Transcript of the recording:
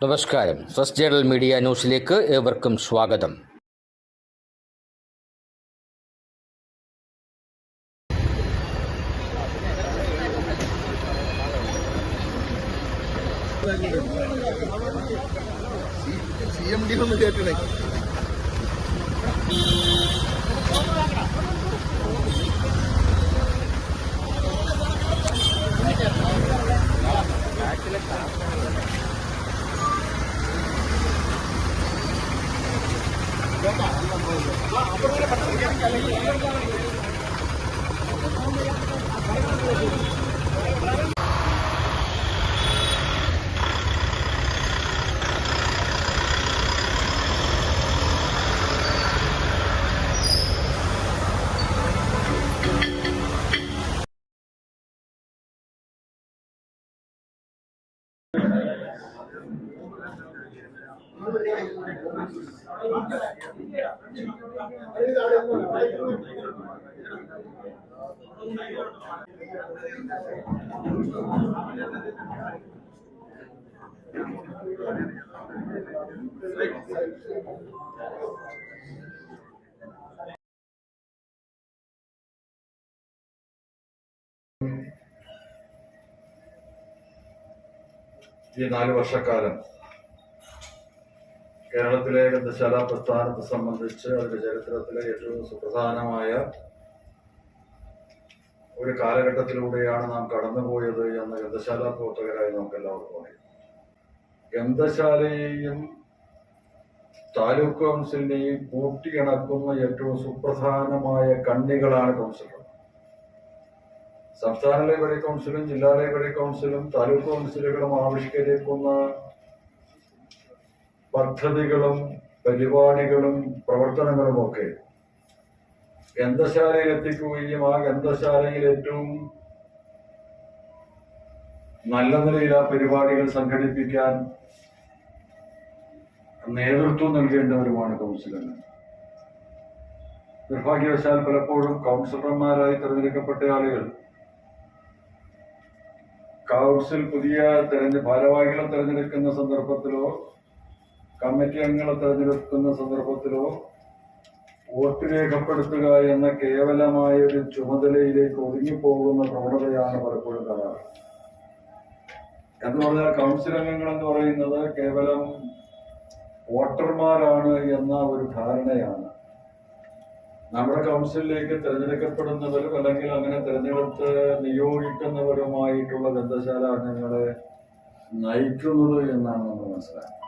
നമസ്കാരം. First journal media ന്യൂസിലേക്ക് ഏവർക്കും സ്വാഗതം. CMD ഒന്ന് കേട്ടണേ. ഈ 4 വർഷക്കാലം കേരളത്തിലെ ഗ്രന്ഥശാല പ്രസ്ഥാനത്തെ സംബന്ധിച്ച് അതിന്റെ ചരിത്രത്തിലെ ഏറ്റവും സുപ്രധാനമായ ഒരു കാലഘട്ടത്തിലൂടെയാണ് നാം കടന്നുപോയത് എന്ന് ഗ്രന്ഥശാല പ്രവർത്തകരായി നമുക്ക് എല്ലാവർക്കും അറിയാം. ഗ്രന്ഥശാലയെയും താലൂക്ക് കൗൺസിലിനെയും കൂട്ടിയിണക്കുന്ന ഏറ്റവും സുപ്രധാനമായ കണ്ണികളാണ് കൗൺസിലർ. സംസ്ഥാന ലൈബ്രറി കൗൺസിലും ജില്ലാ ലൈബ്രറി കൗൺസിലും താലൂക്ക് കൗൺസിലുകളും ആവിഷ്കരിക്കുന്ന പദ്ധതികളും പരിപാടികളും പ്രവർത്തനങ്ങളുമൊക്കെ ഗ്രന്ഥശാലയിൽ എത്തിക്കുകയും ആ ഗ്രന്ഥശാലയിൽ ഏറ്റവും നല്ല നിലയിൽ ആ പരിപാടികൾ സംഘടിപ്പിക്കാൻ നേതൃത്വം നൽകേണ്ടവരുമാണ് കൗൺസിലങ്ങൾ. നിർഭാഗ്യവശാൽ പലപ്പോഴും കൗൺസിലർമാരായി തെരഞ്ഞെടുക്കപ്പെട്ട ആളുകൾ കൗൺസിൽ പുതിയ ഭാരവാഹികളെ തെരഞ്ഞെടുക്കുന്ന സന്ദർഭത്തിലോ കമ്മിറ്റി അംഗങ്ങളെ തെരഞ്ഞെടുക്കുന്ന സന്ദർഭത്തിലോ വോട്ട് രേഖപ്പെടുത്തുക എന്ന കേവലമായ ഒരു ചുമതലയിലേക്ക് ഒതുങ്ങിപ്പോകുന്ന പ്രവണതയാണ് പലപ്പോഴും കാണാറ്. എന്ന് പറഞ്ഞാൽ കൗൺസിൽ അംഗങ്ങൾ എന്ന് പറയുന്നത് കേവലം വോട്ടർമാരാണ് എന്ന ഒരു ധാരണയാണ്. നമ്മുടെ കൗൺസിലിലേക്ക് തിരഞ്ഞെടുക്കപ്പെടുന്നവരും അല്ലെങ്കിൽ അങ്ങനെ തിരഞ്ഞെടുത്ത് നിയോഗിക്കുന്നവരുമായിട്ടുള്ള ഗ്രന്ഥശാല അംഗങ്ങളെ നയിക്കുന്നത് എന്നാണ് നമ്മൾ മനസ്സിലാക്കുന്നത്.